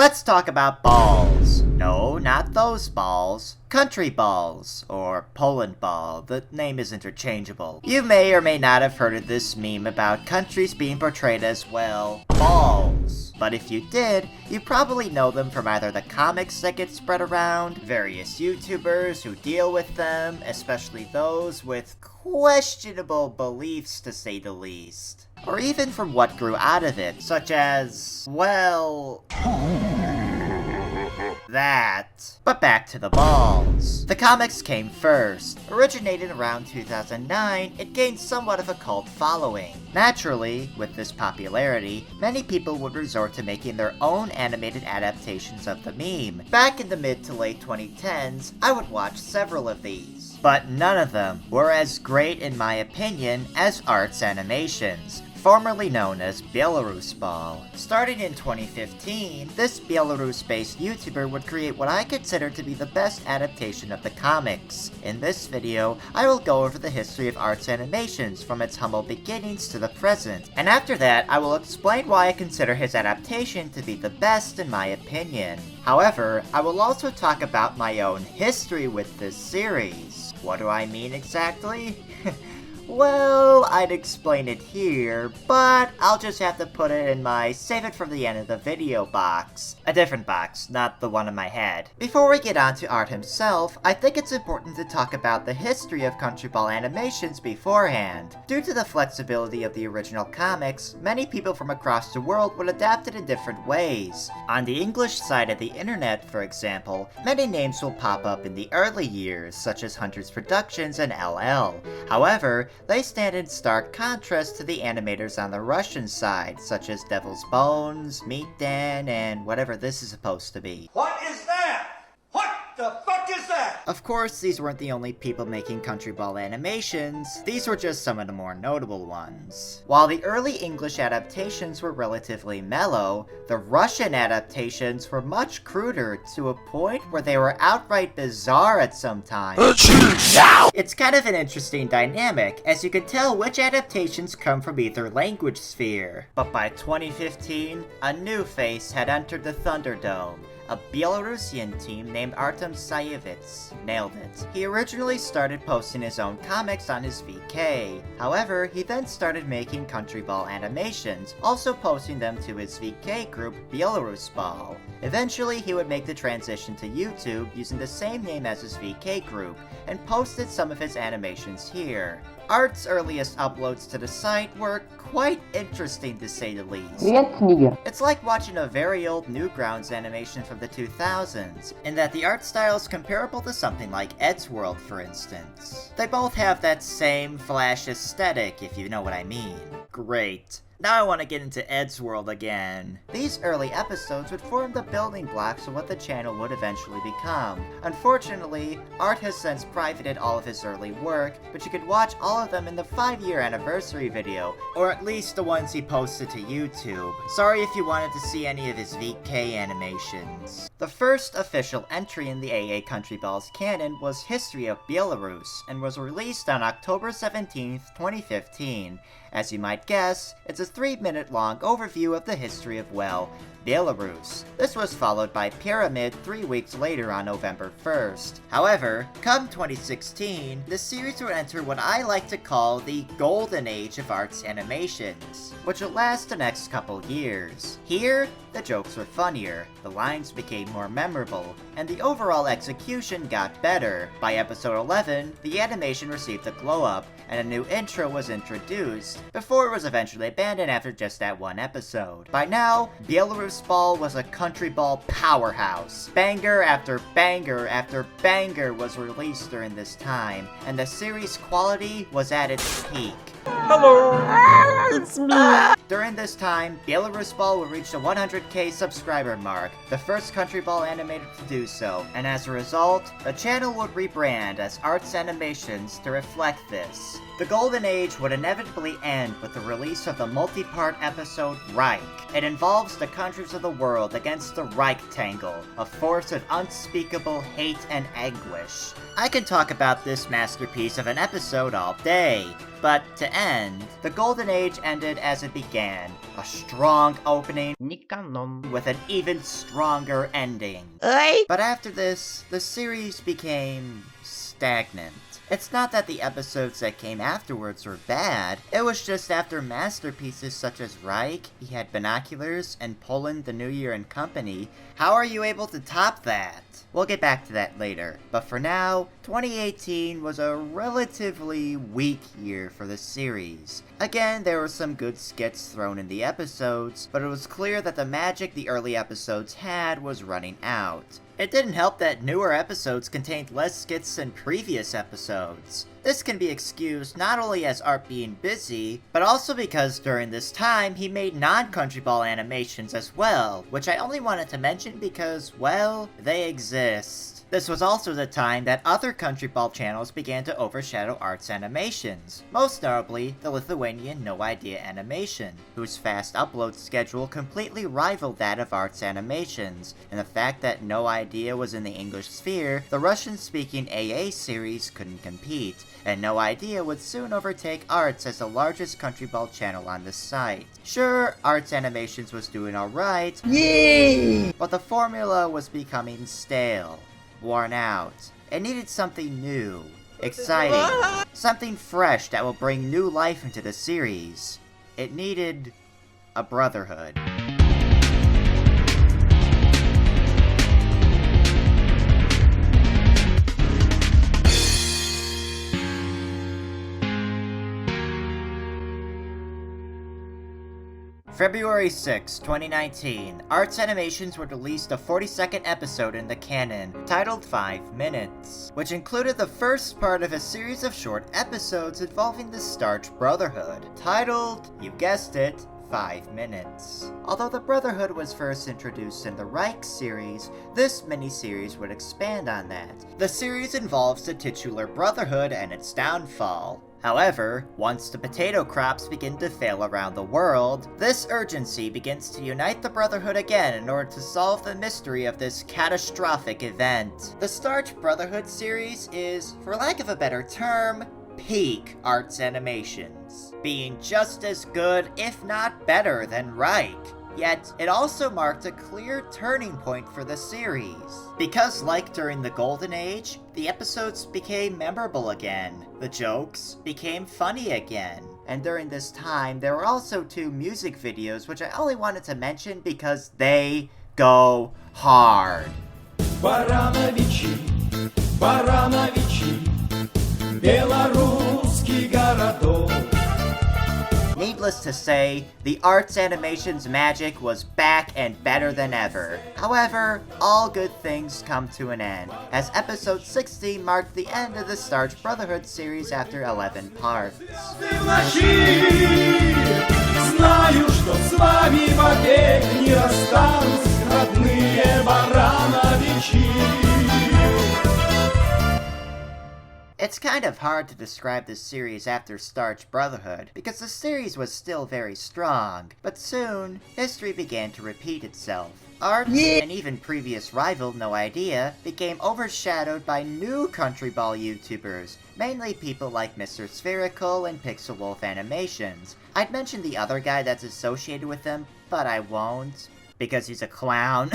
Let's talk about balls. No, not those balls. Countryballs, or Polandball. The name is interchangeable. You may or may not have heard of this meme about countries being portrayed as, well, balls. But if you did, you probably know them from either the comics that get spread around, various YouTubers who deal with them, especially those with questionable beliefs to say the least. Or even from what grew out of it, such as, well, that. But back to the balls. The comics came first. Originated around 2009, it gained somewhat of a cult following. Naturally, with this popularity, many people would resort to making their own animated adaptations of the meme. Back in the mid to late 2010s, I would watch several of these. But none of them were as great, in my opinion, as Art's animations, formerly known as Belarusian. Starting in 2015, this Belarus-based YouTuber would create what I consider to be the best adaptation of the comics. In this video, I will go over the history of Art's animations from its humble beginnings to the present, and after that, I will explain why I consider his adaptation to be the best in my opinion. However, I will also talk about my own history with this series. What do I mean exactly? Well, I'd explain it here, but I'll just have to put it in my save it for the end of the video box. A different box, not the one in my head. Before we get on to Art himself, I think it's important to talk about the history of Countryball animations beforehand. Due to the flexibility of the original comics, many people from across the world would adapt it in different ways. On the English side of the internet, for example, many names will pop up in the early years, such as Hunter's Productions and LL. However, they stand in stark contrast to the animators on the Russian side, such as Devil's Bones, Meat Dan, and whatever this is supposed to be. What is that? What the fuck is that? Of course, these weren't the only people making Countryball animations, these were just some of the more notable ones. While the early English adaptations were relatively mellow, the Russian adaptations were much cruder, to a point where they were outright bizarre at some times. It's kind of an interesting dynamic, as you can tell which adaptations come from either language sphere. But by 2015, a new face had entered the Thunderdome. A Belarusian team named Artem Sayevitz nailed it. He originally started posting his own comics on his VK. However, he then started making Countryball animations, also posting them to his VK group Belarusball. Eventually, he would make the transition to YouTube using the same name as his VK group, and posted some of his animations here. Art's earliest uploads to the site were quite interesting, to say the least. It's like watching a very old Newgrounds animation from the 2000s, in that the art style is comparable to something like Eddsworld, for instance. They both have that same flash aesthetic, if you know what I mean. Great. Now I want to get into Eddsworld again. These early episodes would form the building blocks of what the channel would eventually become. Unfortunately, Art has since privated all of his early work, but you could watch all of them in the 5-year anniversary video, or at least the ones he posted to YouTube. Sorry if you wanted to see any of his VK animations. The first official entry in the AA Countryballs canon was History of Belarus, and was released on October 17th, 2015. As you might guess, it's a 3-minute long overview of the history of, well, Belarus. This was followed by Pyramid 3 weeks later on November 1st. However, come 2016, the series would enter what I like to call the golden age of Art's animations, which will last the next couple years. Here, the jokes were funnier, the lines became more memorable, and the overall execution got better. By episode 11, the animation received a glow-up, and a new intro was introduced, before it was eventually abandoned after just that one episode. By now, Belarusball was a Countryball powerhouse. Banger after banger after banger was released during this time, and the series' quality was at its peak. Hello! It's me! During this time, Belarusball would reach the 100k subscriber mark, the first Countryball animator to do so, and as a result, the channel would rebrand as Art's Animations to reflect this. The Golden Age would inevitably end with the release of the multi-part episode Reich. It involves the countries of the world against the Reich-tangle, a force of unspeakable hate and anguish. I can talk about this masterpiece of an episode all day, but to end, the Golden Age ended as it began, a strong opening with an even stronger ending. But after this, the series became stagnant. It's not that the episodes that came afterwards were bad, it was just after masterpieces such as Reich, He Had Binoculars, and Poland, the New Year and Company, how are you able to top that? We'll get back to that later, but for now, 2018 was a relatively weak year for the series. Again, there were some good skits thrown in the episodes, but it was clear that the magic the early episodes had was running out. It didn't help that newer episodes contained less skits than previous episodes. This can be excused not only as Art being busy, but also because during this time he made non-Countryball animations as well, which I only wanted to mention because, well, they exist. This was also the time that other Countryball channels began to overshadow Art's animations, most notably the Lithuanian No Idea Animation, whose fast upload schedule completely rivaled that of Art's animations, and the fact that No Idea was in the English sphere, the Russian-speaking AA series couldn't compete, and No Idea would soon overtake Art's as the largest Countryball channel on the site. Sure, Art's animations was doing alright, but the formula was becoming stale. Worn out. It needed something new, exciting, something fresh that will bring new life into the series. It needed a brotherhood. February 6, 2019, Art's Animations would release the 42nd episode in the canon, titled 5 Minutes, which included the first part of a series of short episodes involving the Starch Brotherhood, titled, you guessed it, 5 Minutes. Although the Brotherhood was first introduced in the Reich series, this miniseries would expand on that. The series involves the titular Brotherhood and its downfall. However, once the potato crops begin to fail around the world, this urgency begins to unite the Brotherhood again in order to solve the mystery of this catastrophic event. The Starch Brotherhood series is, for lack of a better term, peak Art's animations, being just as good, if not better, than Reich. Yet, it also marked a clear turning point for the series. Because like during the Golden Age, the episodes became memorable again, the jokes became funny again. And during this time, there were also 2 music videos which I only wanted to mention because they go hard. Барановичи, Белорусский городок. Needless to say, the Art's Animations magic was back and better than ever. However, all good things come to an end, as episode 60 marked the end of the Starch Brotherhood series after 11 parts. Знаю, что с вами вовек не расстанусь, родные Барановичи. It's kind of hard to describe this series after Starch Brotherhood, because the series was still very strong, but soon, history began to repeat itself. Art, and even previous rival No Idea, became overshadowed by new Countryball Youtubers, mainly people like Mr. Spherical and Pixel Wolf Animations. I'd mention the other guy that's associated with them, but I won't, because he's a clown.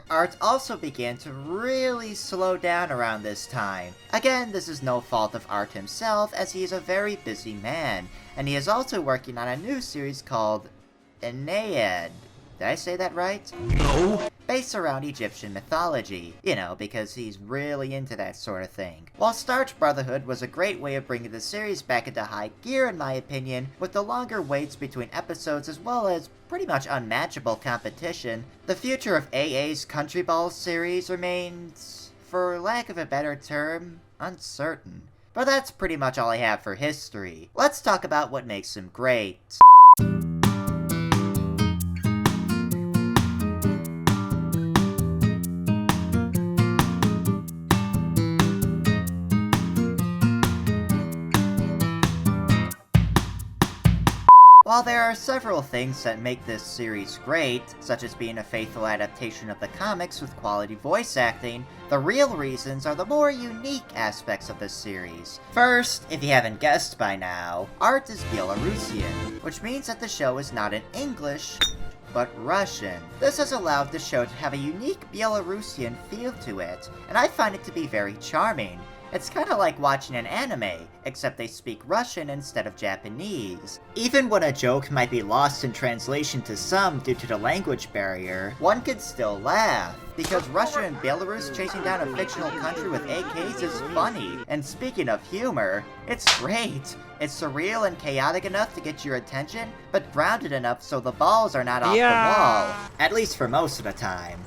Art also began to really slow down around this time. Again, this is no fault of Art himself, as he is a very busy man, and he is also working on a new series called Aeneid. Did I say that right? No. Based around Egyptian mythology, you know, because he's really into that sort of thing. While Starch Brotherhood was a great way of bringing the series back into high gear in my opinion, with the longer waits between episodes as well as pretty much unmatchable competition, the future of AA's Countryballs series remains, for lack of a better term, uncertain. But that's pretty much all I have for history. Let's talk about what makes them great. While there are several things that make this series great, such as being a faithful adaptation of the comics with quality voice acting, the real reasons are the more unique aspects of this series. First, if you haven't guessed by now, art is Belarusian, which means that the show is not in English, but Russian. This has allowed the show to have a unique Belarusian feel to it, and I find it to be very charming. It's kinda like watching an anime, except they speak Russian instead of Japanese. Even when a joke might be lost in translation to some due to the language barrier, one could still laugh, because Russia and Belarus chasing down a fictional country with AKs is funny. And speaking of humor, it's great! It's surreal and chaotic enough to get your attention, but grounded enough so the balls are not off the wall. At least for most of the time.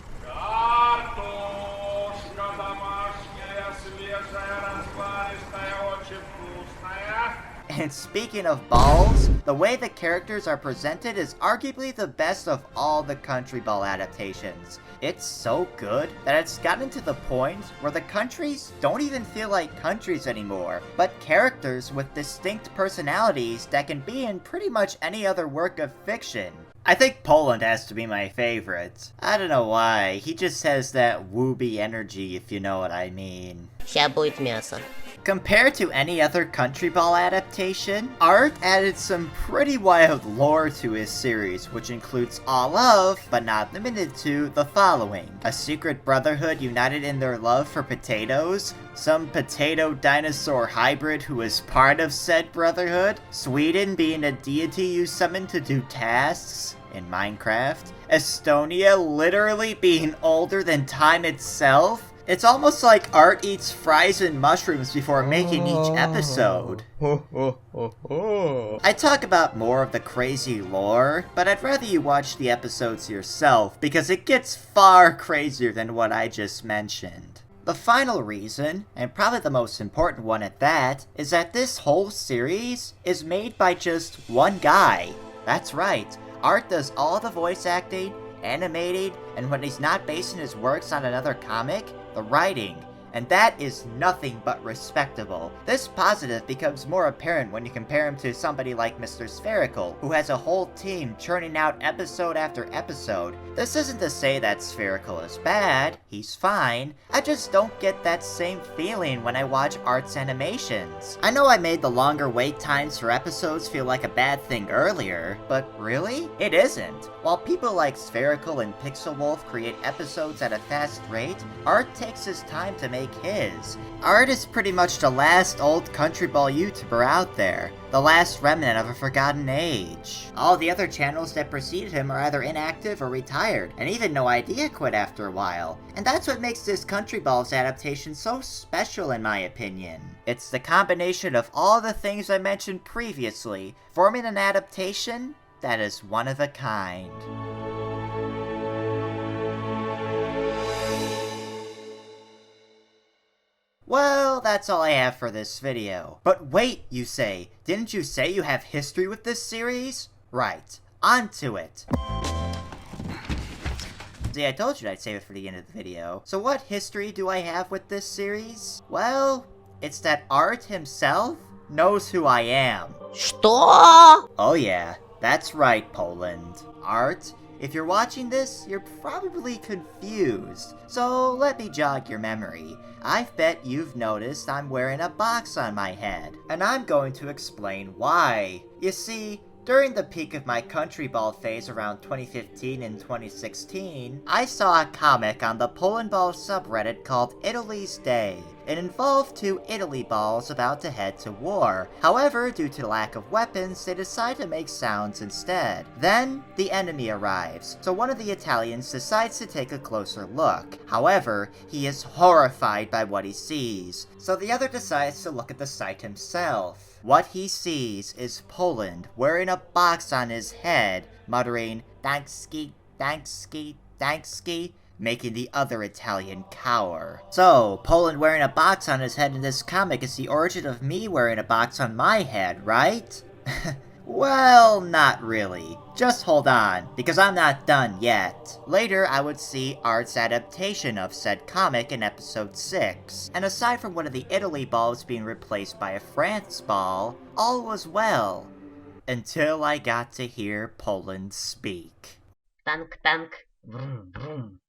And speaking of balls, the way the characters are presented is arguably the best of all the Countryball adaptations. It's so good that it's gotten to the point where the countries don't even feel like countries anymore, but characters with distinct personalities that can be in pretty much any other work of fiction. I think Poland has to be my favorite. I don't know why, he just has that wooby energy, if you know what I mean. Ща будет мясо. Compared to any other Countryball adaptation, Art added some pretty wild lore to his series, which includes all of, but not limited to, the following. A secret brotherhood united in their love for potatoes, some potato dinosaur hybrid who is part of said brotherhood, Sweden being a deity you summon to do tasks in Minecraft, Estonia literally being older than time itself. It's almost like Art eats fries and mushrooms before making each episode. I talk about more of the crazy lore, but I'd rather you watch the episodes yourself because it gets far crazier than what I just mentioned. The final reason, and probably the most important one at that, is that this whole series is made by just one guy. That's right, Art does all the voice acting, animating, and when he's not basing his works on another comic, the writing, and that is nothing but respectable. This positive becomes more apparent when you compare him to somebody like Mr. Spherical, who has a whole team churning out episode after episode. This isn't to say that Spherical is bad, he's fine, I just don't get that same feeling when I watch Art's animations. I know I made the longer wait times for episodes feel like a bad thing earlier, but really? It isn't. While people like Spherical and Pixel Wolf create episodes at a fast rate, Art takes his time to make his. Art is pretty much the last old Countryball Youtuber out there, the last remnant of a forgotten age. All the other channels that preceded him are either inactive or retired, and even No Idea quit after a while. And that's what makes this Countryballs adaptation so special in my opinion. It's the combination of all the things I mentioned previously, forming an adaptation that is one of a kind. Well, that's all I have for this video. But wait, you say, didn't you say you have history with this series? Right, on to it. See, I told you I'd save it for the end of the video. So what history do I have with this series? Well, it's that Art himself knows who I am. Что? Oh yeah, that's right, Poland. Art, if you're watching this, you're probably confused. So let me jog your memory. I bet you've noticed I'm wearing a box on my head, and I'm going to explain why. You see, during the peak of my Countryball phase around 2015 and 2016, I saw a comic on the Polandball subreddit called Italy's Day. It involved two Italy balls about to head to war. However, due to lack of weapons, they decide to make sounds instead. Then, the enemy arrives, so one of the Italians decides to take a closer look. However, he is horrified by what he sees, so the other decides to look at the sight himself. What he sees is Poland wearing a box on his head, muttering, "Thankski, thankski, thankski," making the other Italian cower. So, Poland wearing a box on his head in this comic is the origin of me wearing a box on my head, right? Well, not really. Just hold on, because I'm not done yet. Later, I would see Art's adaptation of said comic in episode 6, and aside from one of the Italy balls being replaced by a France ball, all was well. Until I got to hear Poland speak. Tank, tank, vroom, vroom.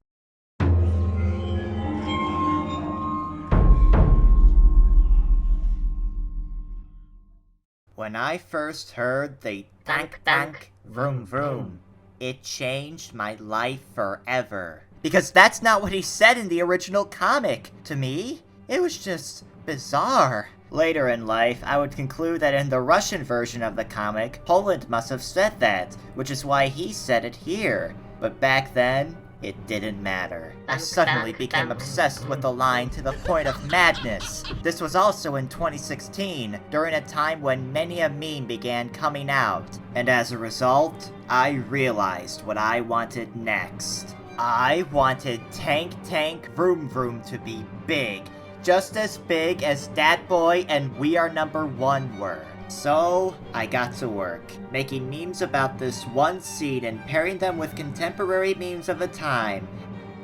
When I first heard the tank, tank, vroom, vroom, it changed my life forever. Because that's not what he said in the original comic. To me, it was just bizarre. Later in life, I would conclude that in the Russian version of the comic, Poland must have said that, which is why he said it here. But back then, it didn't matter. I suddenly became obsessed with the line to the point of madness. This was also in 2016, during a time when many a meme began coming out. And as a result, I realized what I wanted next. I wanted Tank Tank Vroom Vroom to be big. Just as big as Dat Boy and We Are Number 1 were. So, I got to work, making memes about this one scene and pairing them with contemporary memes of the time.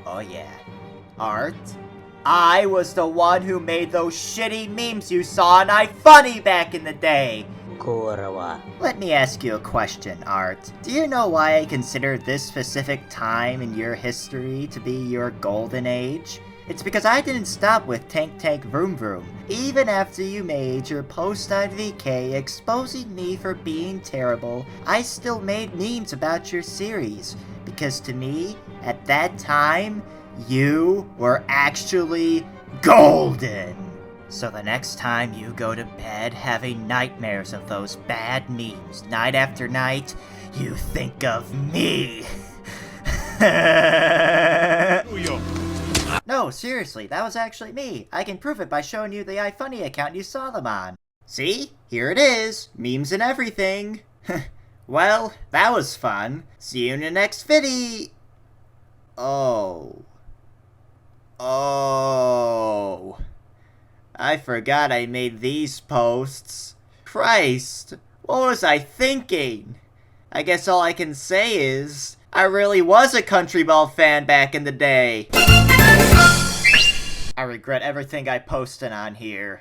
Oh yeah, art? I was the one who made those shitty memes you saw on iFunny back in the day! Kurwa. Let me ask you a question, Art. Do you know why I consider this specific time in your history to be your golden age? It's because I didn't stop with Tank Tank Vroom Vroom. Even after you made your post on VK exposing me for being terrible, I still made memes about your series. Because to me, at that time, you were actually golden. So the next time you go to bed having nightmares of those bad memes night after night, you think of me. No, seriously, that was actually me. I can prove it by showing you the iFunny account you saw them on. See? Here it is. Memes and everything. Well, that was fun. See you in the next video. Oh. I forgot I made these posts. Christ, what was I thinking? I guess all I can say is, I really was a Countryball fan back in the day. I regret everything I posted on here.